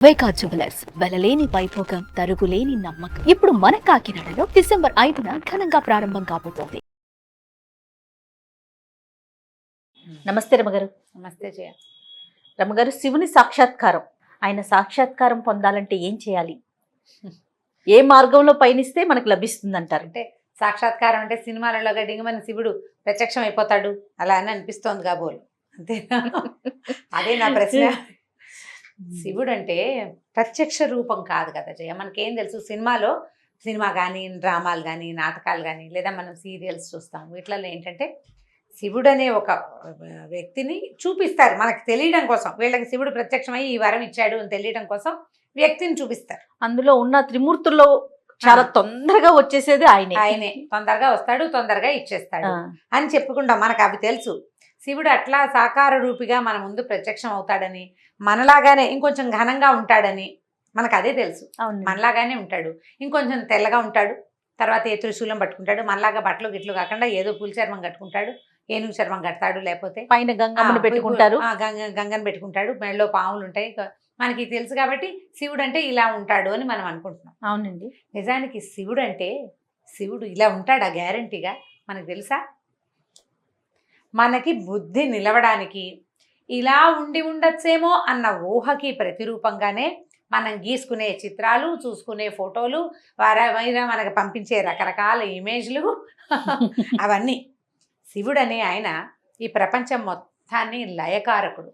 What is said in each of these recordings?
వైకా jewellers వెలలేని Vaibhogam తరుగులేని నమ్మకం. ఇప్పుడు మన కాకినాడలో డిసెంబర్ 5న ఘనంగా ప్రారంభం కాబోతోంది. నమస్తే రమగారు. నమస్తే జయ. రమగారు, శివుని సాక్షాత్కారం, ఆయన సాక్షాత్కారం పొందాలంటే ఏం చేయాలి? ఏ మార్గంలో పయనిస్తే మనకు లభిస్తుంది అంటారు? అంటే సాక్షాత్కారం అంటే సినిమాలలో గడ్డిగా మన శివుడు ప్రత్యక్షం అయిపోతాడు అలా అని అనిపిస్తోంది కాబోలు, అంతే. అదే నా ప్రశ్న. శివుడు అంటే ప్రత్యక్ష రూపం కాదు కదా జయ. మనకేం తెలుసు, సినిమా కానీ డ్రామాలు కానీ నాటకాలు కానీ లేదా మనం సీరియల్స్ చూస్తాం, వీటిలలో ఏంటంటే శివుడు అనే ఒక వ్యక్తిని చూపిస్తారు మనకు తెలియడం కోసం. వీళ్ళకి శివుడు ప్రత్యక్షమై ఈ వరం ఇచ్చాడు అని తెలియడం కోసం వ్యక్తిని చూపిస్తారు. అందులో ఉన్న త్రిమూర్తుల్లో చాలా తొందరగా వచ్చేసేది ఆయనే. తొందరగా వస్తాడు, తొందరగా ఇచ్చేస్తాడు అని చెప్పుకుంటాం. మనకు అవి తెలుసు. శివుడు అట్లా సాకార రూపిగా మన ముందు ప్రత్యక్షం అవుతాడని, మనలాగానే ఇంకొంచెం ఘనంగా ఉంటాడని మనకు అదే తెలుసు. మనలాగానే ఉంటాడు, ఇంకొంచెం తెల్లగా ఉంటాడు, తర్వాత ఏ త్రిశూలం పట్టుకుంటాడు, మనలాగా బట్టలు గిట్లు కాకుండా ఏదో పులి చర్మం కట్టుకుంటాడు, ఏనుగు చర్మం కడతాడు, లేకపోతే పైన గంగమ్మను పెట్టుకుంటారు, గంగను పెట్టుకుంటాడు, మెడలో పాములు ఉంటాయి. మనకి తెలుసు కాబట్టి శివుడు అంటే ఇలా ఉంటాడు అని మనం అనుకుంటున్నాం. అవునండి. నిజానికి శివుడు ఇలా ఉంటాడా గ్యారంటీగా మనకు తెలుసా? మనకి బుద్ధి నిలవడానికి ఇలా ఉండి ఉండొచ్చేమో అన్న ఊహకి ప్రతిరూపంగానే మనం గీసుకునే చిత్రాలు, చూసుకునే ఫోటోలు, వారైనా మనకు పంపించే రకరకాల ఇమేజ్లు అవన్నీ. శివుడు అనే ఆయన ఈ ప్రపంచం మొత్తాన్ని లయకారకుడు,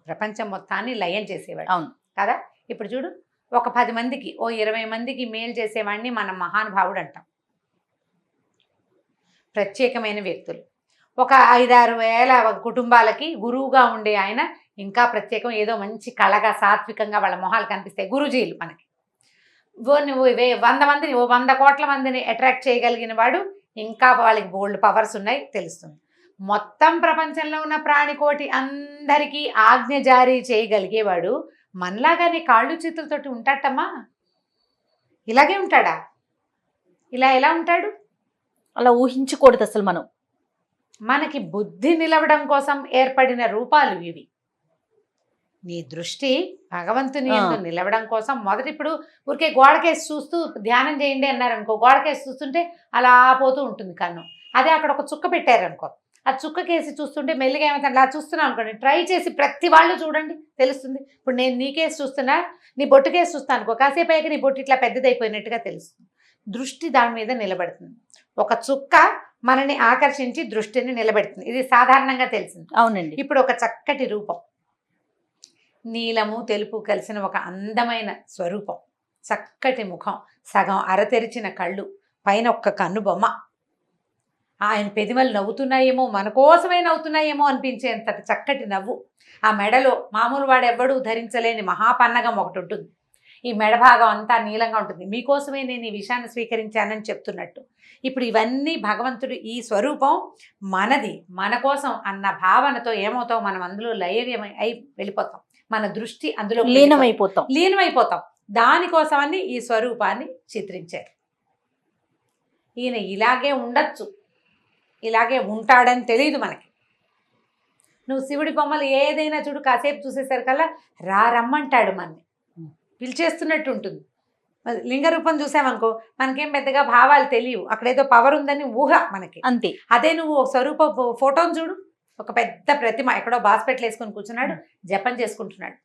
ప్రపంచం మొత్తాన్ని లయం చేసేవాడు. అవును కదా. ఇప్పుడు చూడు, ఒక 10 మందికి 20 మందికి మేలు చేసేవాడిని మనం మహానుభావుడు అంటాం. ప్రత్యేకమైన వ్యక్తులు. ఒక 5-6 వేల కుటుంబాలకి గురువుగా ఉండే ఆయన ఇంకా ప్రత్యేకం. ఏదో మంచి కళగా సాత్వికంగా వాళ్ళ మొహాలు కనిపిస్తాయి గురూజీలు మనకి. 100 మందిని 100 కోట్ల మందిని అట్రాక్ట్ చేయగలిగిన వాడు, ఇంకా వాళ్ళకి బోల్డ్ పవర్స్ ఉన్నాయి తెలుస్తుంది. మొత్తం ప్రపంచంలో ఉన్న ప్రాణికోటి అందరికీ ఆజ్ఞ జారీ చేయగలిగేవాడు మనలాగానే కాళ్ళు చేతులతోటి ఉంటాడమ్మా. ఇలాగే ఉంటాడా? ఇలా ఎలా ఉంటాడు? అలా ఊహించకూడదు అసలు. మనకి బుద్ధి నిలవడం కోసం ఏర్పడిన రూపాలు ఇవి. నీ దృష్టి భగవంతుని యందు నిలవడం కోసం మొదటి, ఇప్పుడు ఊరికే గోడకేసి చూస్తూ ధ్యానం చేయండి అన్నారనుకో, గోడకేసి చూస్తుంటే అలా పోతూ ఉంటుంది కన్ను. అదే అక్కడ ఒక చుక్క పెట్టారనుకో, ఆ చుక్క కేసి చూస్తుంటే మెల్లిగా ఏమైతే అలా చూస్తున్నాం అనుకోండి. ట్రై చేసి ప్రతి వాళ్ళు చూడండి, తెలుస్తుంది. ఇప్పుడు నేను నీ కేసు చూస్తున్నా, నీ బొట్టు కేసు చూస్తాను అనుకో, కాసేపు అయ్యాక నీ బొట్టు ఇట్లా పెద్దదైపోయినట్టుగా తెలుస్తుంది. దృష్టి దాని మీద నిలబడుతుంది. ఒక చుక్క మనని ఆకర్షించి దృష్టిని నిలబెడుతుంది. ఇది సాధారణంగా తెలిసింది. అవునండి. ఇప్పుడు ఒక చక్కటి రూపం, నీలము తెలుపు కలిసిన ఒక అందమైన స్వరూపం, చక్కటి ముఖం, సగం అరతెరిచిన కళ్ళు, పైన ఒక్క కన్ను బొమ్మ, ఆయన పెదిమలు నవ్వుతున్నాయేమో, మన కోసమే నవ్వుతున్నాయేమో అనిపించేంతటి చక్కటి నవ్వు. ఆ మెడలో మామూలు వాడెవ్వడూ ధరించలేని మహాపన్నగం ఒకటి ఉంటుంది. ఈ మెడభాగం అంతా నీలంగా ఉంటుంది. మీకోసమే నేను ఈ విషయాన్ని స్వీకరించానని చెప్తున్నట్టు. ఇప్పుడు ఇవన్నీ భగవంతుడు, ఈ స్వరూపం మనది, మన కోసం అన్న భావనతో ఏమవుతాం, మనం అందులో లయమై అయి వెళ్ళిపోతాం. మన దృష్టి అందులో లీనమైపోతాం. దానికోసమని ఈ స్వరూపాన్ని చిత్రించారు. ఈయన ఇలాగే ఉండొచ్చు, ఇలాగే ఉంటాడని తెలియదు మనకి. నువ్వు శివుడి బొమ్మలు ఏదైనా చూడు, కాసేపు చూసేసరికల్లా రమ్మంటాడు, మనని పిలిచేస్తున్నట్టు ఉంటుంది. లింగ రూపం చూసామనుకో, మనకేం పెద్దగా భావాలు తెలియవు, అక్కడేదో పవర్ ఉందని ఊహ మనకి, అంతే. అదే నువ్వు స్వరూప ఫోటోను చూడు, ఒక పెద్ద ప్రతిమ ఎక్కడో బాస్పెట్లు వేసుకొని కూర్చున్నాడు, జపం చేసుకుంటున్నాడు.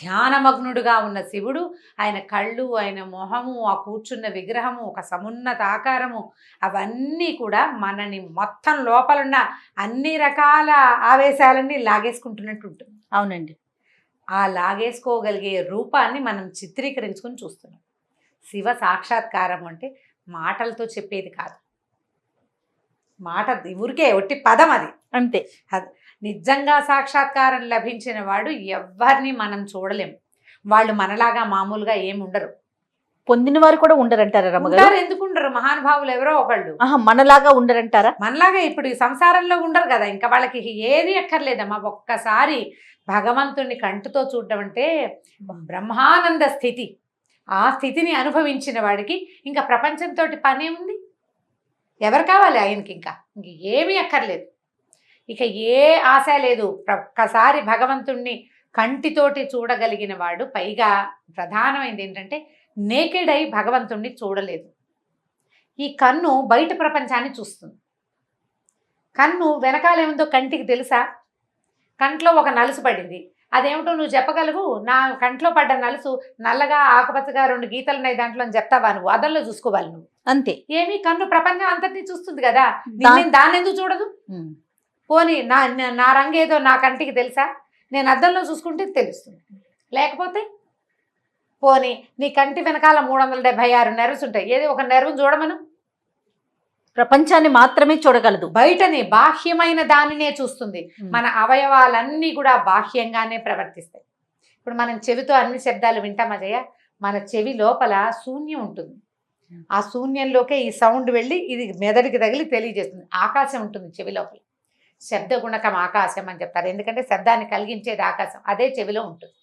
ధ్యానమగ్నుడుగా ఉన్న శివుడు, ఆయన కళ్ళు, ఆయన మొహము, ఆ కూర్చున్న విగ్రహము, ఒక సమున్నత ఆకారము, అవన్నీ కూడా మనని మొత్తం లోపలున్న అన్ని రకాల ఆవేశాలన్నీ లాగేసుకుంటున్నట్టు ఉంటుంది. అవునండి. ఆ లాగేసుకోగలిగే రూపాన్ని మనం చిత్రీకరించుకొని చూస్తున్నాం. శివ సాక్షాత్కారం అంటే మాటలతో చెప్పేది కాదు. మాట ఊరికే ఒట్టి పదం, అది అంతే. నిజంగా సాక్షాత్కారం లభించిన వాడు ఎవరిని మనం చూడలేము. వాళ్ళు మనలాగా మామూలుగా ఏమి ఉండరు. పొందిన వారు కూడా ఉండరంటారా రమగారు? ఎందుకు ఉండరు? మహానుభావులు ఎవరో ఒకళ్ళు మనలాగా ఉండరంటారా? మనలాగా ఇప్పుడు ఈ సంసారంలో ఉండరు కదా, ఇంకా వాళ్ళకి ఏది అక్కర్లేదమ్మా. ఒక్కసారి భగవంతుణ్ణి కంటితో చూడడం అంటే బ్రహ్మానంద స్థితి. ఆ స్థితిని అనుభవించిన వాడికి ఇంకా ప్రపంచంతో పనే ఉంది. ఎవరు కావాలి ఆయనకి? ఇంకా ఏమీ అక్కర్లేదు, ఇక ఏ ఆశ లేదు. ఒక్కసారి భగవంతుణ్ణి కంటితోటి చూడగలిగిన వాడు, పైగా ప్రధానమైనది ఏంటంటే నేకెడ్ అయి భగవంతుణ్ణి చూడలేదు. ఈ కన్ను బయట ప్రపంచాన్ని చూస్తుంది. కన్ను వెనకాలేముందో కంటికి తెలుసా? కంట్లో ఒక నలుసు పడింది, అదేమిటో నువ్వు చెప్పగలవు? నా కంట్లో పడ్డ నలుసు నల్లగా ఆకుపచ్చగా 2 గీతలు ఉన్నాయి దాంట్లో అని చెప్తావా? నువ్వు అద్దంలో చూసుకోవాలి నువ్వు. అంతే. ఏమి కన్ను ప్రపంచం అంతటినీ చూస్తుంది కదా, దా- దాన్ని ఎందుకు చూడదు? పోనీ నా రంగు ఏదో నా కంటికి తెలుసా? నేను అద్దంలో చూసుకుంటే తెలుస్తుంది. లేకపోతే పోనీ నీ కంటి వెనకాల 376 నెర్వ్స్ ఉంటాయి, ఏది ఒక నెర్వ్ని చూడమను. ప్రపంచాన్ని మాత్రమే చూడగలదు. బయటని బాహ్యమైన దానినే చూస్తుంది. మన అవయవాలన్నీ కూడా బాహ్యంగానే ప్రవర్తిస్తాయి. ఇప్పుడు మనం చెవితో అన్ని శబ్దాలు వింటామా జయ? మన చెవి లోపల శూన్యం ఉంటుంది. ఆ శూన్యంలోకే ఈ సౌండ్ వెళ్ళి ఇది మెదడుకి తగిలి తెలియజేస్తుంది. ఆకాశం ఉంటుంది చెవి లోపల. శబ్ద గుణకం ఆకాశం అని చెప్తారు, ఎందుకంటే శబ్దాన్ని కలిగించేది ఆకాశం, అదే చెవిలో ఉంటుంది.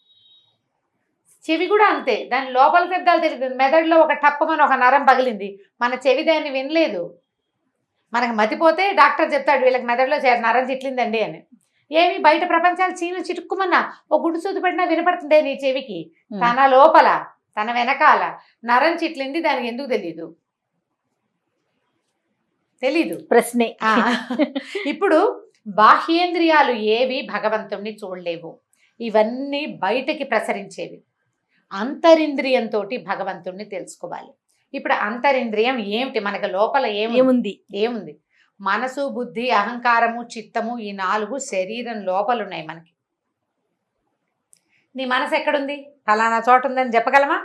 చెవి కూడా అంతే, దాని లోపల శబ్దాలు తెలియదు. మెదడులో ఒక టప్పమని ఒక నరం పగిలింది, మన చెవి దాన్ని వినలేదు. మనకు మతిపోతే డాక్టర్ చెప్తాడు వీళ్ళకి మెదడులో నరం చిట్లిందండి అని. ఏమి బయట ప్రపంచాలు చీను చిటుక్కుమన్నా ఓ గుడ్డు సూది పడినా వినపడుతుందే నీ చెవికి. తన లోపల తన వెనకాల నరం చిట్లింది, దానికి ఎందుకు తెలీదు. ప్రశ్నే. ఇప్పుడు బాహ్యేంద్రియాలు ఏవి భగవంతుణ్ణి చూడలేవు, ఇవన్నీ బయటకి ప్రసరించేవి. అంతరింద్రియంతో భగవంతుణ్ణి తెలుసుకోవాలి. ఇప్పుడు అంతరింద్రియం ఏమిటి? మనకు లోపల ఏముంది? మనసు, బుద్ధి, అహంకారము, చిత్తము, ఈ 4 శరీరం లోపల ఉన్నాయి మనకి. నీ మనసు ఎక్కడుంది? ఫలానా చోట ఉందని చెప్పగలమా?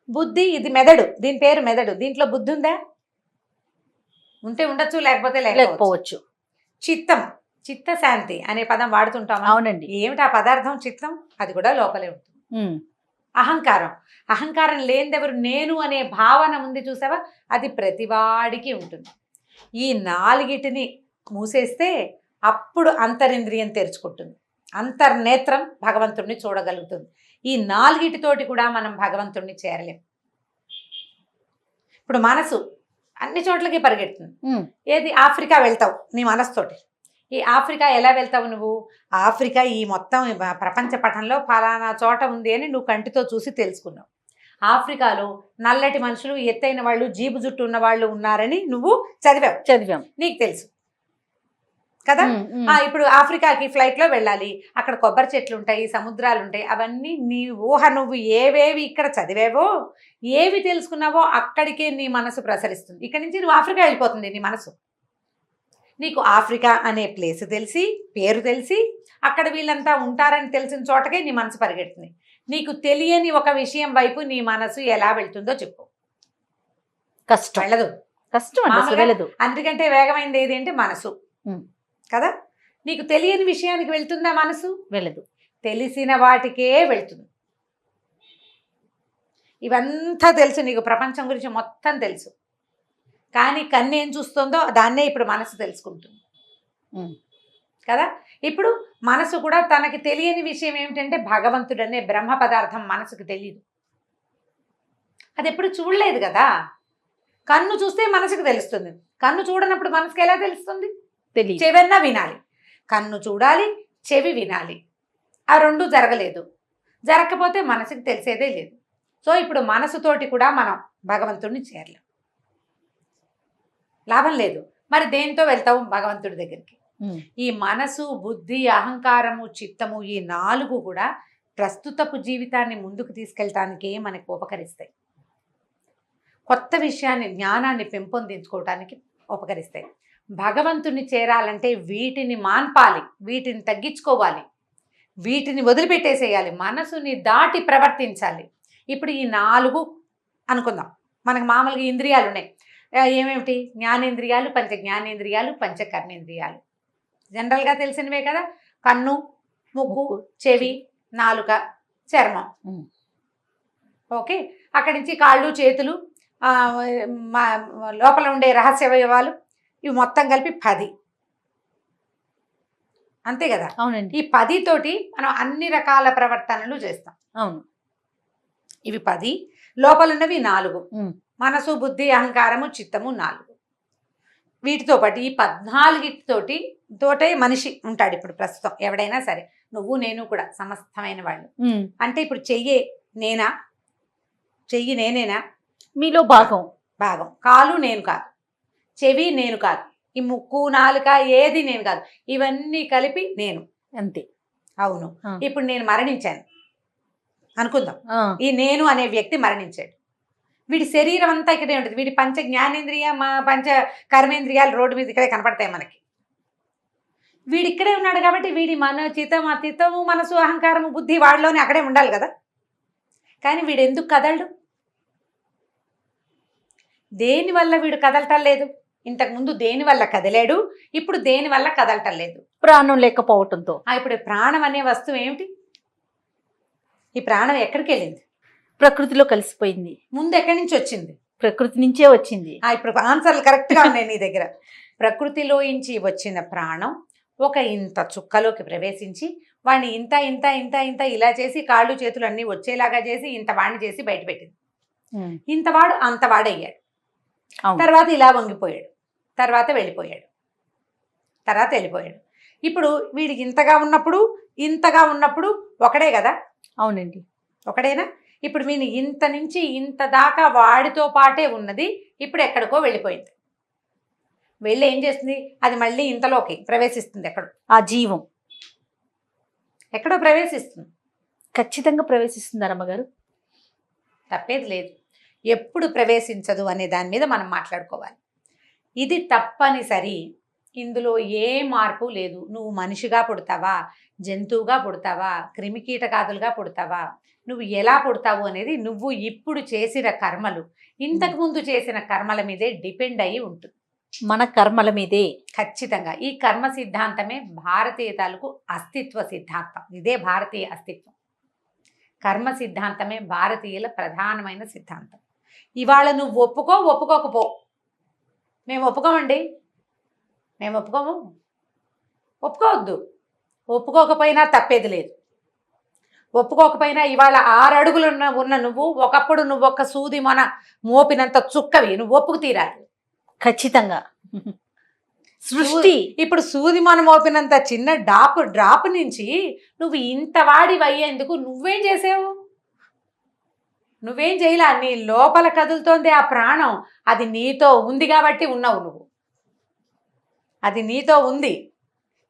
బుద్ధి, ఇది మెదడు, దీని పేరు మెదడు. దీంట్లో బుద్ధి ఉందా? ఉంటే ఉండొచ్చు, లేకపోతే లేకపోవచ్చు. చిత్తం, చిత్తశాంతి అనే పదం వాడుతుంటాం. అవునండి. ఏమిటి ఆ పదార్థం? చిత్తం. అది కూడా లోపలే ఉంటుంది. అహంకారం లేనిదెవరు? నేను అనే భావన ఉంది చూసావా, అది ప్రతివాడికి ఉంటుంది. ఈ 4టిని మూసేస్తే అప్పుడు అంతరింద్రియం తెరుచుకుంటుంది. అంతర్నేత్రం భగవంతుణ్ణి చూడగలుగుతుంది. ఈ 4టితోటి కూడా మనం భగవంతుణ్ణి చేరలేం. ఇప్పుడు మనసు అన్ని చోట్లకి పరిగెడుతుంది. ఏది? ఆఫ్రికా వెళ్తావు నీ మనసుతోటి. ఈ ఆఫ్రికా ఎలా వెళ్తావు నువ్వు? ఆఫ్రికా ఈ మొత్తం ప్రపంచ పటంలో ఫలానా చోట ఉంది అని నువ్వు కంటితో చూసి తెలుసుకున్నావు. ఆఫ్రికాలో నల్లటి మనుషులు, ఎత్తైన వాళ్ళు, జీబు జుట్టు ఉన్న వాళ్ళు ఉన్నారని నువ్వు చదివాం, నీకు తెలుసు కదా. ఇప్పుడు ఆఫ్రికాకి ఫ్లైట్లో వెళ్ళాలి, అక్కడ కొబ్బరి చెట్లు ఉంటాయి, సముద్రాలు ఉంటాయి, అవన్నీ నీ ఊహ. నువ్వు ఏవేవి ఇక్కడ చదివావో, ఏవి తెలుసుకున్నావో అక్కడికే నీ మనసు ప్రసరిస్తుంది. ఇక్కడి నుంచి నువ్వు ఆఫ్రికా వెళ్ళిపోతుంది నీ మనసు. నీకు ఆఫ్రికా అనే ప్లేస్ తెలిసి, పేరు తెలిసి, అక్కడ వీళ్ళంతా ఉంటారని తెలిసిన చోటకే నీ మనసు పరిగెడుతుంది. నీకు తెలియని ఒక విషయం వైపు నీ మనసు ఎలా వెళ్తుందో చెప్పు. కష్టం వెళ్ళదు. అందుకంటే వేగమైనది ఏది అంటే మనసు కదా. నీకు తెలియని విషయానికి వెళ్తుందా మనసు? వెళ్ళదు. తెలిసిన వాటికే వెళ్తుంది. ఇవంతా తెలుసు నీకు, ప్రపంచం గురించి మొత్తం తెలుసు. కానీ కన్ను ఏం చూస్తుందో దాన్నే ఇప్పుడు మనసు తెలుసుకుంటుంది కదా. ఇప్పుడు మనసు కూడా తనకి తెలియని విషయం ఏమిటంటే భగవంతుడనే బ్రహ్మ పదార్థం మనసుకు తెలియదు. అది ఎప్పుడు చూడలేదు కదా. కన్ను చూస్తే మనసుకు తెలుస్తుంది, కన్ను చూడనప్పుడు మనసుకు ఎలా తెలుస్తుంది? చెవన్నా వినాలి. కన్ను చూడాలి, చెవి వినాలి, ఆ 2 జరగలేదు. జరగకపోతే మనసుకు తెలిసేదే లేదు. సో ఇప్పుడు మనసుతోటి కూడా మనం భగవంతుడిని చేరలేం, లాభం లేదు. మరి దేంతో వెళ్తావు భగవంతుడి దగ్గరికి? ఈ మనసు, బుద్ధి, అహంకారము, చిత్తము, ఈ 4 కూడా ప్రస్తుతపు జీవితాన్ని ముందుకు తీసుకెళ్ళటానికే మనకు ఉపకరిస్తాయి. కొత్త విషయాన్ని, జ్ఞానాన్ని పెంపొందించుకోవటానికి ఉపకరిస్తాయి. భగవంతుని చేరాలంటే వీటిని మాన్పాలి, వీటిని తగ్గించుకోవాలి, వీటిని వదిలిపెట్టేసేయాలి, మనసుని దాటి ప్రవర్తించాలి. ఇప్పుడు ఈ 4 అనుకుందాం. మనకు మామూలుగా ఇంద్రియాలు ఉన్నాయి. ఏమేమిటి? జ్ఞానేంద్రియాలు, పంచ జ్ఞానేంద్రియాలు, పంచ కర్మేంద్రియాలు. జనరల్గా తెలిసినవే కదా. కన్ను, ముక్కు, చెవి, నాలుక, చర్మం. ఓకే. అక్కడి నుంచి కాళ్ళు, చేతులు, లోపల ఉండే రహస్యవయవాలు, ఇవి మొత్తం కలిపి 10. అంతే కదా. అవునండి. ఈ 10 తోటి మనం అన్ని రకాల ప్రవర్తనలు చేస్తాం. అవును. ఇవి 10, లోపల ఉన్నవి 4. మనసు, బుద్ధి, అహంకారము, చిత్తము 4. వీటితో పాటు ఈ 14 తోటే మనిషి ఉంటాడు ఇప్పుడు ప్రస్తుతం ఎవడైనా సరే, నువ్వు నేను కూడా సమస్తమైన వాళ్ళు. అంటే ఇప్పుడు చెయ్యి నేనేనా? మీలో భాగం. కాలు నేను కాదు, చెవి నేను కాదు, ఈ ముక్కు నాలుక ఏది నేను కాదు, ఇవన్నీ కలిపి నేను. అంతే. అవును. ఇప్పుడు నేను మరణించాను అనుకుందాం. ఆ, ఈ నేను అనే వ్యక్తి మరణించాడు. వీడి శరీరం అంతా ఇక్కడే ఉంటుంది. వీడి పంచ జ్ఞానేంద్రియ పంచ కర్మేంద్రియాలు రోడ్డు మీద ఇక్కడే కనపడతాయి మనకి. వీడు ఇక్కడే ఉన్నాడు కాబట్టి వీడి చిత్తము అతీతము మనసు అహంకారము బుద్ధి వాడిలోనే అక్కడే ఉండాలి కదా. కానీ వీడు ఎందుకు కదలడు? దేనివల్ల వీడు కదలటం లేదు? ఇంతకుముందు దేనివల్ల కదిలాడు, ఇప్పుడు దేనివల్ల కదలటం లేదు? ప్రాణం లేకపోవటంతో. ఇప్పుడు ప్రాణం అనే వస్తువు ఏమిటి? ఈ ప్రాణం ఎక్కడికి వెళ్ళింది? ప్రకృతిలో కలిసిపోయింది. ముందు ఎక్కడి నుంచి వచ్చింది? ప్రకృతి నుంచే వచ్చింది. ఇప్పుడు ఆన్సర్లు కరెక్ట్గా ఉన్నాయి నీ దగ్గర. ప్రకృతిలోంచి వచ్చిన ప్రాణం ఒక ఇంత చుక్కలోకి ప్రవేశించి వాడిని ఇంత ఇంత ఇంత ఇంత ఇలా చేసి కాళ్ళు చేతులు అన్నీ వచ్చేలాగా చేసి ఇంత వాడిని చేసి బయటపెట్టింది. ఇంతవాడు అంతవాడయ్యాడు. తర్వాత ఇలా వంగిపోయాడు, తర్వాత వెళ్ళిపోయాడు. ఇప్పుడు వీడికి ఇంతగా ఉన్నప్పుడు ఒకడే కదా. అవునండి, ఒకడేనా? ఇప్పుడు వీని ఇంత నుంచి ఇంత దాకా వాడితో పాటే ఉన్నది, ఇప్పుడు ఎక్కడికో వెళ్ళిపోయింది. వెళ్ళి ఏం చేస్తుంది? అది మళ్ళీ ఇంతలోకి ప్రవేశిస్తుంది. ఆ జీవం ఎక్కడో ప్రవేశిస్తుంది. ఖచ్చితంగా ప్రవేశిస్తుంది అమ్మగారు. తప్పేది లేదు. ఎప్పుడు ప్రవేశించదు అనే దాని మీద మనం మాట్లాడుకోవాలి. ఇది తప్పనిసరి. ఇందులో ఏ మార్పు లేదు. నువ్వు మనిషిగా పుడతావా, జంతువుగా పుడతావా, క్రిమికీటకాదులుగా పుడతావా, నువ్వు ఎలా పుడతావు అనేది నువ్వు ఇప్పుడు చేసిన కర్మలు, ఇంతకుముందు చేసిన కర్మల మీదే డిపెండ్ అయ్యి ఉంటుంది. మన కర్మల మీదే. ఖచ్చితంగా. ఈ కర్మ సిద్ధాంతమే భారతీయ తాలూకు అస్తిత్వ సిద్ధాంతం. ఇదే భారతీయ అస్తిత్వం. కర్మ సిద్ధాంతమే భారతీయుల ప్రధానమైన సిద్ధాంతం. ఇవాళ నువ్వు ఒప్పుకోకపో. మేము ఒప్పుకోమండి, మేము ఒప్పుకోవద్దు. ఒప్పుకోకపోయినా తప్పేది లేదు. ఒప్పుకోకపోయినా ఇవాళ 6 అడుగులు ఉన్న నువ్వు ఒకప్పుడు నువ్వు ఒక్క సూది మన మోపినంత చుక్కవి, నువ్వు ఒప్పుకు తీరాలి. ఖచ్చితంగా. సృష్టి ఇప్పుడు సూది మన మోపినంత చిన్న డ్రాప్ నుంచి నువ్వు ఇంత వాడివి అయ్యేందుకు నువ్వేం చేసావు? నువ్వేం చేయలే. నీ లోపల కదులుతోంది ఆ ప్రాణం. అది నీతో ఉంది కాబట్టి ఉన్నావు నువ్వు. అది నీతో ఉంది.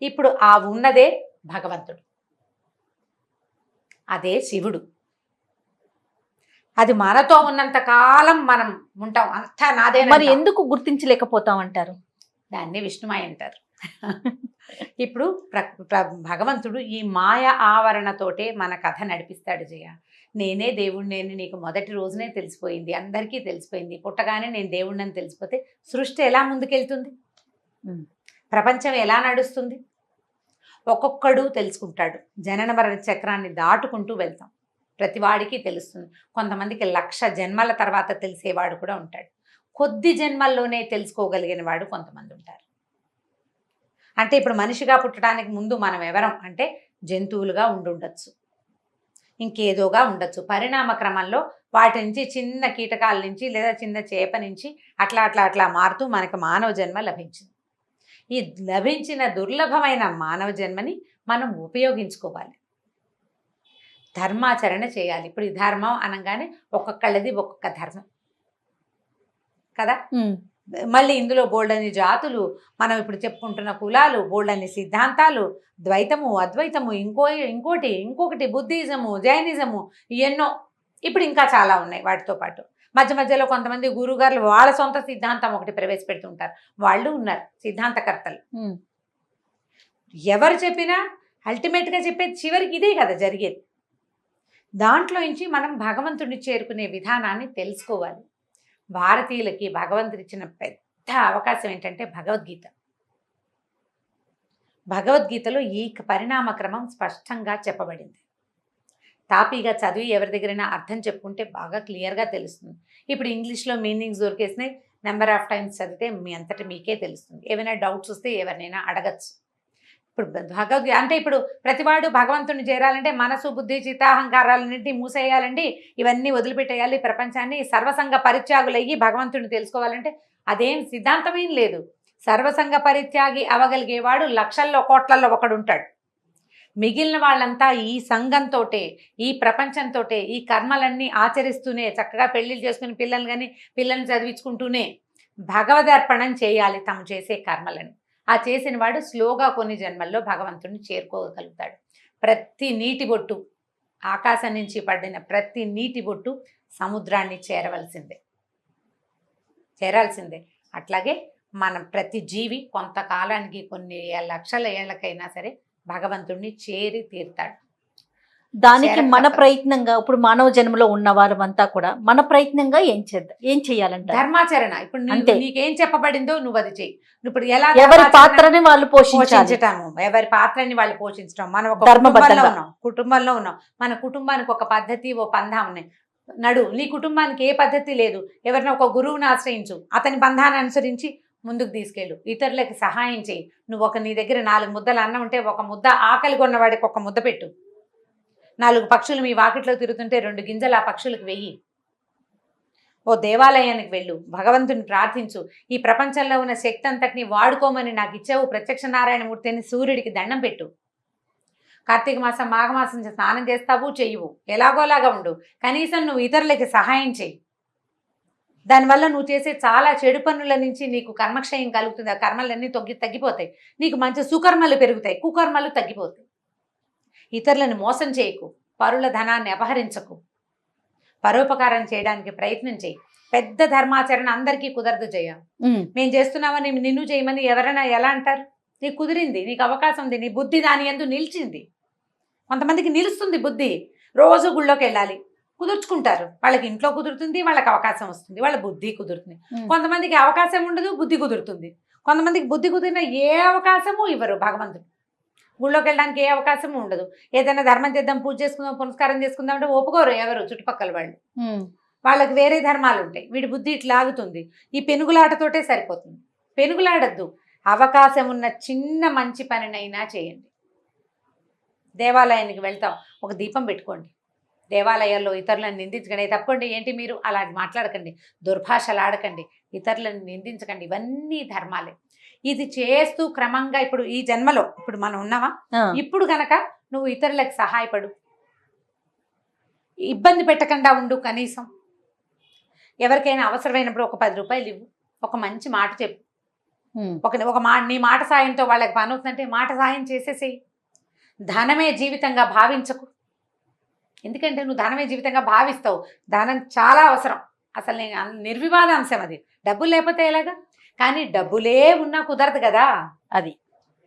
ఇప్పుడు ఆ ఉన్నదే భగవంతుడు, అదే శివుడు. అది మనతో ఉన్నంత కాలం మనం ఉంటాం. అంతా నాదే. మరి ఎందుకు గుర్తించలేకపోతాం అంటారు? దాన్ని విష్ణుమాయ అంటారు. ఇప్పుడు భగవంతుడు ఈ మాయ ఆవరణతోటే మన కథ నడిపిస్తాడు. జయ, నేనే దేవుణ్ణి నీకు మొదటి రోజునే తెలిసిపోయింది, అందరికీ తెలిసిపోయింది. పుట్టగానే నేను దేవుణ్ణని తెలిసిపోతే సృష్టి ఎలా ముందుకెళ్తుంది? ప్రపంచం ఎలా నడుస్తుంది? ఒక్కొక్కడు తెలుసుకుంటాడు. జనన మరణ చక్రాన్ని దాటుకుంటూ వెళ్తాం. ప్రతివాడికి తెలుస్తుంది. కొంతమందికి 1,00,000 జన్మల తర్వాత తెలిసేవాడు కూడా ఉంటాడు. కొద్ది జన్మల్లోనే తెలుసుకోగలిగిన వాడు కొంతమంది ఉంటారు. అంటే ఇప్పుడు మనిషిగా పుట్టడానికి ముందు మనం ఎవరం అంటే జంతువులుగా ఉండుండొచ్చు, ఇంకేదోగా ఉండొచ్చు. పరిణామ క్రమంలో వాటి నుంచి చిన్న కీటకాల నుంచి లేదా చిన్న చేప నుంచి అట్లా మారుతూ మనకు మానవ జన్మ లభించింది. ఈ లభించిన దుర్లభమైన మానవ జన్మని మనం ఉపయోగించుకోవాలి, ధర్మాచరణ చేయాలి. ఇప్పుడు ఈ ధర్మం అనగానే ఒక్కొక్కళ్ళది ఒక్కొక్క ధర్మం కదా. మళ్ళీ ఇందులో బోల్డని జాతులు, మనం ఇప్పుడు చెప్పుకుంటున్న కులాలు, బోల్డని సిద్ధాంతాలు, ద్వైతము అద్వైతము, ఇంకొకటి బుద్ధిజము, జైనిజము, ఎన్నో ఇప్పుడు ఇంకా చాలా ఉన్నాయి. వాటితో పాటు మధ్యలో కొంతమంది గురుగారులు వాళ్ళ సొంత సిద్ధాంతం ఒకటి ప్రవేశపెడుతుంటారు. వాళ్ళు ఉన్నారు సిద్ధాంతకర్తలు. ఎవరు చెప్పినా అల్టిమేట్గా చెప్పేది చివరికి ఇదే కదా జరిగేది. దాంట్లో నుంచి మనం భగవంతుడిని చేరుకునే విధానాన్ని తెలుసుకోవాలి. భారతీయులకి భగవంతుడు ఇచ్చిన పెద్ద అవకాశం ఏంటంటే భగవద్గీత. భగవద్గీతలో ఈ పరిణామ క్రమం స్పష్టంగా చెప్పబడింది. తాపీగా చదివి ఎవరి దగ్గరైనా అర్థం చెప్పుకుంటే బాగా క్లియర్గా తెలుస్తుంది. ఇప్పుడు ఇంగ్లీష్లో మీనింగ్స్ దొరికేసినాయి. నెంబర్ ఆఫ్ టైమ్స్ చదివితే మీ అంతటా మీకే తెలుస్తుంది. ఏమైనా డౌట్స్ వస్తే ఎవరినైనా అడగచ్చు. ఇప్పుడు భగవద్గీత అంటే ఇప్పుడు ప్రతివాడు భగవంతుని చేరాలంటే మనసు బుద్ధి చిత్తాహంకారాలన్నింటినీ మూసేయాలండి, ఇవన్నీ వదిలిపెట్టేయాలి, ప్రపంచాన్ని సర్వసంగ పరిత్యాగులయ్యి భగవంతుని తెలుసుకోవాలంటే అదేం సిద్ధాంతమేం లేదు. సర్వసంగ పరిత్యాగి అవగలిగేవాడు లక్షల్లో కోట్లల్లో ఒకడు ఉంటాడు. మిగిలిన వాళ్ళంతా ఈ సంఘంతోటే, ఈ ప్రపంచంతోటే, ఈ కర్మలన్నీ ఆచరిస్తూనే చక్కగా పెళ్లిళ్ళు చేసుకుని పిల్లల్ని చదివించుకుంటూనే భగవదర్పణం చేయాలి తమ చేసే కర్మలని. ఆ చేసిన వాడు స్లోగా కొన్ని జన్మల్లో భగవంతుడిని చేరుకోగలుగుతాడు. ప్రతి నీటి బొట్టు, ఆకాశం నుంచి పడిన ప్రతి నీటి బొట్టు సముద్రాన్ని చేరాల్సిందే. అట్లాగే మనం ప్రతి జీవి కొంతకాలానికి కొన్ని లక్షల ఏళ్ళకైనా సరే భగవంతుడిని చేరి తీరుతాడు. దానికి మన ప్రయత్నంగా ఇప్పుడు మానవ జన్మలో ఉన్న వారమంతా కూడా మన ప్రయత్నంగా ఏం చేయాలంట? ధర్మాచరణ. ఇప్పుడు నీకేం చెప్పబడిందో నువ్వు అది చెయ్యి. ఇప్పుడు ఎలా ఎవరి పాత్రని వాళ్ళు పోషించటము, ఎవరి పాత్రని వాళ్ళు పోషించడం. మనం ఒక కుటుంబంలో ఉన్నాం. మన కుటుంబానికి ఒక పద్ధతి, ఓ పందా ఉన్నాయి. నీ కుటుంబానికి ఏ పద్ధతి లేదు, ఎవరిన ఒక గురువుని ఆశ్రయించు, అతని బంధాన్ని అనుసరించి ముందుకు తీసుకెళ్ళు, ఇతరులకి సహాయం చేయి. నీ దగ్గర 4 ముద్దలు అన్నం ఉంటే ఒక ముద్ద ఆకలి కొన్నవాడికి ఒక ముద్ద పెట్టు. 4 పక్షులు మీ వాకిట్లో తిరుగుతుంటే 2 గింజలు ఆ పక్షులకు వెయ్యి. ఓ దేవాలయానికి వెళ్ళు, భగవంతుని ప్రార్థించు. ఈ ప్రపంచంలో ఉన్న శక్తి అంతటిని వాడుకోమని నాకు ఇచ్చావు ప్రత్యక్ష నారాయణమూర్తి అని సూర్యుడికి దండం పెట్టు. కార్తీక మాసం, మాఘమాసం స్నానం చేస్తావు చెయ్యవు, ఎలాగోలాగా ఉండు, కనీసం నువ్వు ఇతరులకి సహాయం చేయి. దానివల్ల నువ్వు చేసే చాలా చెడు పనుల నుంచి నీకు కర్మక్షయం కలుగుతుంది. ఆ కర్మలన్నీ తగ్గిపోతాయి. నీకు మంచి సుకర్మలు పెరుగుతాయి, కుకర్మలు తగ్గిపోతాయి. ఇతరులను మోసం చేయకు, పరుల ధనాన్ని అపహరించకు, పరోపకారం చేయడానికి ప్రయత్నం చేయి. పెద్ద ధర్మాచరణ అందరికీ కుదరదు జయ. మేము చేస్తున్నామని నిన్ను చేయమని ఎవరైనా ఎలా అంటారు? నీకు కుదిరింది, నీకు అవకాశం ఉంది, నీ బుద్ధి దాని యందు నిలిచింది. కొంతమందికి నిలుస్తుంది బుద్ధి, రోజు గుళ్ళోకి వెళ్ళాలి, కుదుర్చుకుంటారు. వాళ్ళకి ఇంట్లో కుదురుతుంది, వాళ్ళకి అవకాశం వస్తుంది, వాళ్ళ బుద్ధి కుదురుతుంది. కొంతమందికి అవకాశం ఉండదు, బుద్ధి కుదురుతుంది. కొంతమందికి బుద్ధి కుదిరిన ఏ అవకాశము ఇవ్వరు భగవంతుడు. గుళ్ళోకి వెళ్ళడానికి ఏ అవకాశము ఉండదు. ఏదైనా ధర్మం చేద్దాం, పూజ చేసుకుందాం, పునస్కారం చేసుకుందాం అంటే ఒప్పుకోరు ఎవరు, చుట్టుపక్కల వాళ్ళు. వాళ్ళకి వేరే ధర్మాలు ఉంటాయి. వీడి బుద్ధి ఇట్లా ఆగుతుంది. ఈ పెనుగులాటతోటే సరిపోతుంది. పెనుగులాడద్దు. అవకాశం ఉన్న చిన్న మంచి పనినైనా చేయండి. దేవాలయానికి వెళ్తాం, ఒక దీపం పెట్టుకోండి. దేవాలయాల్లో ఇతరులను నిందించకండి. తప్పకుండా ఏంటి మీరు అలా మాట్లాడకండి, దుర్భాషలు ఆడకండి, ఇతరులను నిందించకండి. ఇవన్నీ ధర్మాలే. ఇది చేస్తూ క్రమంగా ఇప్పుడు ఈ జన్మలో ఇప్పుడు మనం ఉన్నావా, ఇప్పుడు గనక నువ్వు ఇతరులకు సహాయపడు, ఇబ్బంది పెట్టకుండా ఉండు. కనీసం ఎవరికైనా అవసరమైనప్పుడు ఒక 10 రూపాయలు ఇవ్వు, ఒక మంచి మాట చెప్పు. నీ మాట సాయంతో వాళ్ళకి పని అవుతుందంటే మాట సాయం చేసేసేయి. ధనమే జీవితంగా భావించకు. ఎందుకంటే నువ్వు ధనమే జీవితంగా భావిస్తావు. ధనం చాలా అవసరం, అసలు నిర్వివాద అంశం అది. డబ్బులు లేకపోతే ఎలాగా? కానీ డబ్బులే ఉన్నా కుదరదు కదా. అది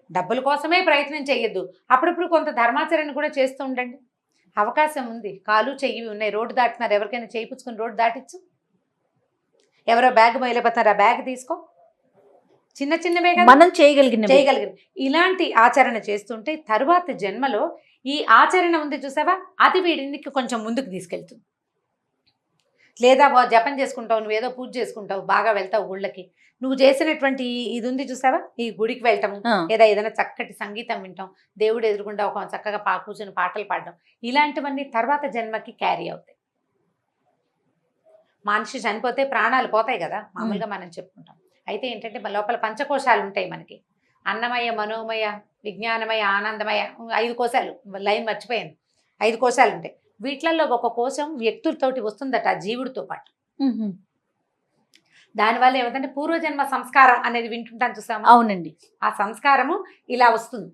డబ్బుల కోసమే ప్రయత్నం చేయొద్దు. అప్పుడప్పుడు కొంత ధర్మాచరణ కూడా చేస్తూ ఉండండి. అవకాశం ఉంది, కాలు చెయ్యి ఉన్నాయి, రోడ్డు దాటుతున్నారు, ఎవరికైనా చేయి పుచ్చుకొని రోడ్డు దాటిచ్చు. ఎవరో బ్యాగ్ మొయలేకపోతున్నారు, ఆ బ్యాగ్ తీసుకో. చిన్నవే కదా మనం చేయగలిగిన. ఇలాంటి ఆచరణ చేస్తుంటే తరువాత జన్మలో ఈ ఆచరణ ఉంది చూసావా, అది వీడికి కొంచెం ముందుకు తీసుకెళ్తుంది. లేదా జపం చేసుకుంటావు, నువ్వేదో పూజ చేసుకుంటావు, బాగా వెళ్తావు గుళ్ళకి, నువ్వు చేసినటువంటి ఇది ఉంది చూసావా, ఈ గుడికి వెళ్ళటము, లేదా ఏదైనా చక్కటి సంగీతం వింటాం, దేవుడు ఎదురుకుండా ఒక చక్కగా కూర్చొని పాటలు పాడడం, ఇలాంటివన్నీ తర్వాత జన్మకి క్యారీ అవుతాయి. మనిషి చనిపోతే ప్రాణాలు పోతాయి కదా, మామూలుగా మనం చెప్పుకుంటాం. అయితే ఏంటంటే లోపల పంచకోశాలు ఉంటాయి మనకి, అన్నమయ, మనోమయ, విజ్ఞానమయ, ఆనందమయ, 5 కోశాలు. లైన్ మర్చిపోయాను. 5 కోశాలు ఉంటాయి. వీటిలలో ఒక కోశం వ్యక్తులతోటి వస్తుందట, ఆ జీవుడితో పాటు. దానివల్ల ఏమిటంటే పూర్వజన్మ సంస్కారం అనేది వింటుంటాను చూసాము. అవునండి. ఆ సంస్కారము ఇలా వస్తుంది.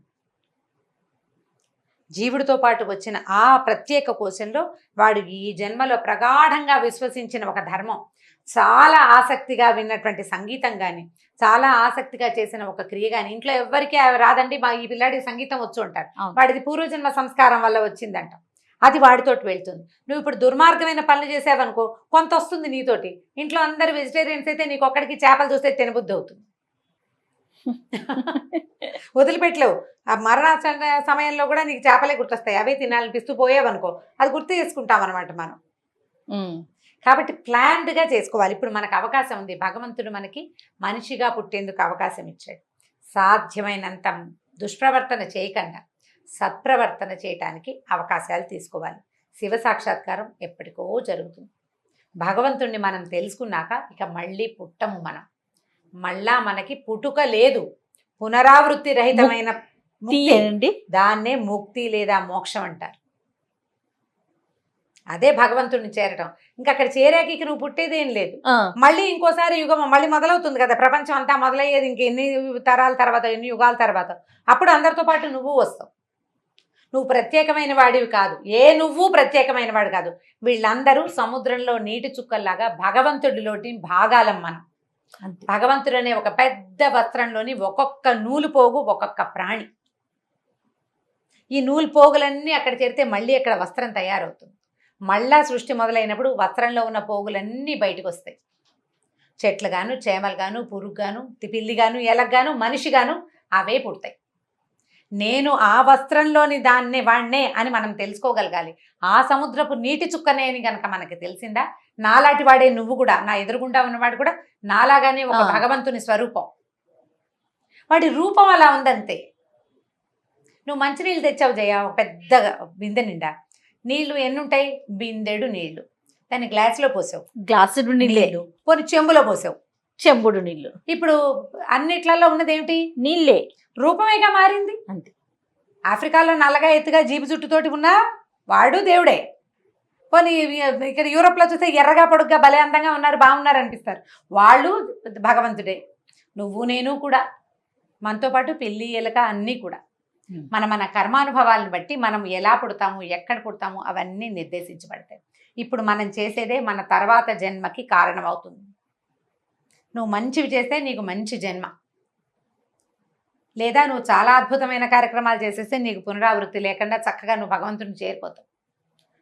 జీవుడితో పాటు వచ్చిన ఆ ప్రత్యేక కోశంలో వాడు ఈ జన్మలో ప్రగాఢంగా విశ్వసించిన ఒక ధర్మం, చాలా ఆసక్తిగా విన్నటువంటి సంగీతం కానీ, చాలా ఆసక్తిగా చేసిన ఒక క్రియ కానీ, ఇంట్లో ఎవరికి రాదండి, ఈ పిల్లాడికి సంగీతం వచ్చు అంటారు. వాడిది పూర్వజన్మ సంస్కారం వల్ల వచ్చిందంట. అది వాడితోటి వెళ్తుంది. నువ్వు ఇప్పుడు దుర్మార్గమైన పనులు చేసావనుకో, కొంత వస్తుంది నీతోటి. ఇంట్లో అందరు వెజిటేరియన్స్ అయితే నీకు ఒక్కడికి చేపలు చూస్తే తినబుద్ధి అవుతుంది. వదిలిపెట్టలేవు. ఆ మరణ సమయంలో కూడా నీకు చేపలే గుర్తొస్తాయి, అవే తినాలనిపిస్తూ పోయావనుకో, అది గుర్తు చేసుకుంటాం అనమాట మనం. కాబట్టి ప్లాన్డ్గా చేసుకోవాలి. ఇప్పుడు మనకు అవకాశం ఉంది, భగవంతుడు మనకి మనిషిగా పుట్టేందుకు అవకాశం ఇచ్చాడు. సాధ్యమైనంత దుష్ప్రవర్తన చేయకుండా సత్ప్రవర్తన చేయటానికి అవకాశాలు తీసుకోవాలి. శివ సాక్షాత్కారం ఎప్పటికో జరుగుతుంది. భగవంతుణ్ణి మనం తెలుసుకున్నాక ఇక మళ్ళీ పుట్టము. మనం మళ్ళా మనకి పుట్టుక లేదు, పునరావృత్తి రహితమైన ముక్తి. తీయండి. దాన్నే ముక్తి లేదా మోక్షం అంటారు. అదే భగవంతుడిని చేరటం. ఇంకా అక్కడ చేరాక ఇక నువ్వు పుట్టేదేం లేదు. మళ్ళీ ఇంకోసారి యుగం మళ్ళీ మొదలవుతుంది కదా, ప్రపంచం అంతా మొదలయ్యేది ఇంకెన్ని తరాల తర్వాత, ఎన్ని యుగాల తర్వాత. అప్పుడు అందరితో పాటు నువ్వు వస్తావు. నువ్వు ప్రత్యేకమైన వాడివి కాదు, నువ్వు ప్రత్యేకమైన వాడు కాదు. వీళ్ళందరూ సముద్రంలో నీటి చుక్కల్లాగా భగవంతుడిలోటి భాగాలం మనం. భగవంతుడు అనే ఒక పెద్ద వస్త్రంలోని ఒక్కొక్క నూలు పోగు ఒక్కొక్క ప్రాణి. ఈ నూలు పోగులన్నీ అక్కడ చేరితే మళ్ళీ అక్కడ వస్త్రం తయారవుతుంది. మళ్ళా సృష్టి మొదలైనప్పుడు వస్త్రంలో ఉన్న పోగులన్నీ బయటకు వస్తాయి. చెట్లు గాను, చేమలు గాను, పురుగు గాను, పిల్లి గాను, ఎలగ్గాను, మనిషి గాను అవే పుడతాయి. నేను ఆ వస్త్రంలోని దాన్నే వాణ్ణే అని మనం తెలుసుకోగలగాలి. ఆ సముద్రపు నీటి చుక్కనే అని గనక మనకి తెలిసిందా, నాలాంటి వాడే నువ్వు కూడా, నా ఎదురుగుండా ఉన్నవాడు కూడా నాలాగానే ఒక భగవంతుని స్వరూపం. వాడి రూపం అలా ఉందంతే. నువ్వు మంచినీళ్ళు తెచ్చావు జయ, ఒక పెద్ద బిందె నిండా. నీళ్లు ఎన్ని ఉంటాయి? బిందెడు నీళ్లు. దాన్ని గ్లాసులో పోసావు, గ్లాసుడు నీళ్ళు. పోనీ చెంబులో పోసావు, చెంబుడు నీళ్లు. ఇప్పుడు అన్నిట్లలో ఉన్నది ఏమిటి? నీళ్ళే. రూపమేగా మారింది. అంతే. ఆఫ్రికాలో నల్లగా ఎత్తుగా జీబు చుట్టుతోటి ఉన్నా వాడు దేవుడే. పోనీ ఇక్కడ యూరోప్లో చూస్తే ఎర్రగా పొడుగ్గా భలే అందంగా ఉన్నారు, బాగున్నారు అనిపిస్తారు, వాళ్ళు భగవంతుడే. నువ్వు నేను కూడా, మనతో పాటు పిల్లి ఎలక అన్నీ కూడా మన కర్మానుభవాలను బట్టి మనం ఎలా పుడతాము, ఎక్కడ పుడతాము అవన్నీ నిర్దేశించబడతాయి. ఇప్పుడు మనం చేసేదే మన తర్వాత జన్మకి కారణం అవుతుంది. నువ్వు మంచివి చేస్తే నీకు మంచి జన్మ, లేదా నువ్వు చాలా అద్భుతమైన కార్యక్రమాలు చేసేస్తే నీకు పునరావృత్తి లేకుండా చక్కగా నువ్వు భగవంతుని చేరిపోతావు.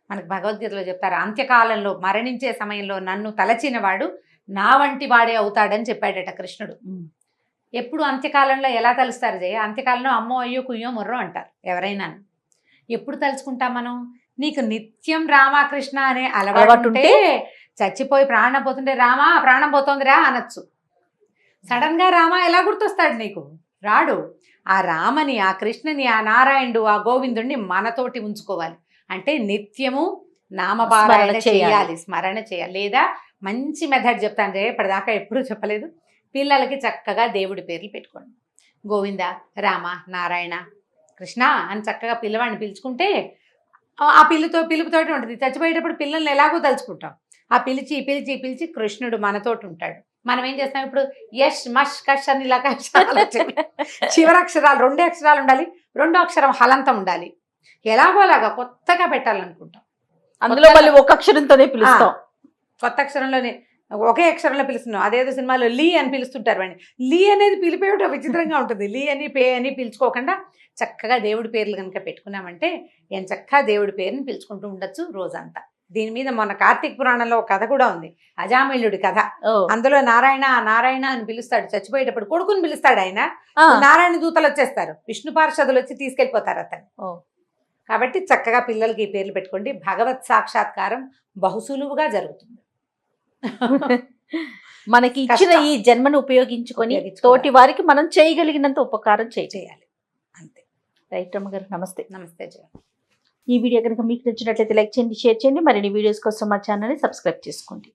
మనకు భగవద్గీతలో చెప్తారు, అంత్యకాలంలో మరణించే సమయంలో నన్ను తలచిన వాడు నా వంటి వాడే అవుతాడని చెప్పాడట కృష్ణుడు. ఎప్పుడు అంత్యకాలంలో ఎలా తలుస్తారు జయ? అంత్యకాలంలో అమ్మో అయ్యో కుయ్యో మొర్రో అంటారు ఎవరైనా. ఎప్పుడు తలుచుకుంటాం మనం? నీకు నిత్యం రామకృష్ణ అనే అలవాటు ఉంటే, చచ్చిపోయి ప్రాణం పోతుంటే రామా ప్రాణం పోతోందిరా అనొచ్చు. సడన్గా రామ ఎలా గుర్తొస్తాడు నీకు? రాడు. ఆ రామని, ఆ కృష్ణని, ఆ నారాయణుడు, ఆ గోవిందుడిని మనతోటి ఉంచుకోవాలి. అంటే నిత్యము నామపారాయణ చేయాలి, స్మరణ చేయాలి. లేదా మంచి మెథడ్ చెప్తాను జయ, ఇప్పటిదాకా ఎప్పుడూ చెప్పలేదు. పిల్లలకి చక్కగా దేవుడి పేర్లు పెట్టుకోండి. గోవింద, రామ, నారాయణ, కృష్ణ అని చక్కగా పిల్లవాడిని పిలుచుకుంటే ఆ పిలుపుతోటి ఉంటుంది. చచ్చిపోయేటప్పుడు పిల్లల్ని ఎలాగో తలుచుకుంటాం. ఆ పిలిచి పిలిచి పిలిచి కృష్ణుడు మనతోటి ఉంటాడు. మనం ఏం చేస్తాం ఇప్పుడు? యష్ మష్ కష్ అని ఇలాగ చివరక్షరాలు 2 అక్షరాలు ఉండాలి, 2వ అక్షరం హలంతం ఉండాలి. ఎలాగో అలాగా కొత్తగా పెట్టాలనుకుంటాం. అందులో మళ్ళీ ఒక అక్షరంతోనే పిలుస్తాం. కొత్త అక్షరంలోనే ఒకే అక్షరంలో పిలుస్తున్నాం. అదేదో సినిమాలో లీ అని పిలుస్తుంటారు వాడిని. లీ అనేది పిలిపేయటం విచిత్రంగా ఉంటుంది. లీ అని పే అని పిలుచుకోకుండా చక్కగా దేవుడి పేర్లు కనుక పెట్టుకున్నామంటే ఏం చక్కగా దేవుడి పేరుని పిలుచుకుంటూ ఉండొచ్చు రోజంతా. దీని మీద మొన్న కార్తీక పురాణంలో ఒక కథ కూడా ఉంది, అజామిళుడి కథ. అందులో నారాయణ నారాయణ అని పిలుస్తాడు. చచ్చిపోయేటప్పుడు కొడుకుని పిలుస్తాడు ఆయన. నారాయణ దూతలు వచ్చేస్తారు, విష్ణు పార్షదులు వచ్చి తీసుకెళ్ళిపోతారు అతను. కాబట్టి చక్కగా పిల్లలకి ఈ పేర్లు పెట్టుకోండి. భగవత్ సాక్షాత్కారం బహుసులువుగా జరుగుతుంది. మనకి ఇచ్చిన ఈ జన్మను ఉపయోగించుకొని తోటి వారికి మనం చేయగలిగినంత ఉపకారం చేయాలి. అంతే. రైట్ అమ్మగారు, నమస్తే. నమస్తే జయ. ఈ వీడియో కనుక మీకు నచ్చినట్లయితే లైక్ చేయండి, షేర్ చేయండి. మరిన్ని వీడియోస్ కోసం మా ఛానల్ని సబ్స్క్రైబ్ చేసుకోండి.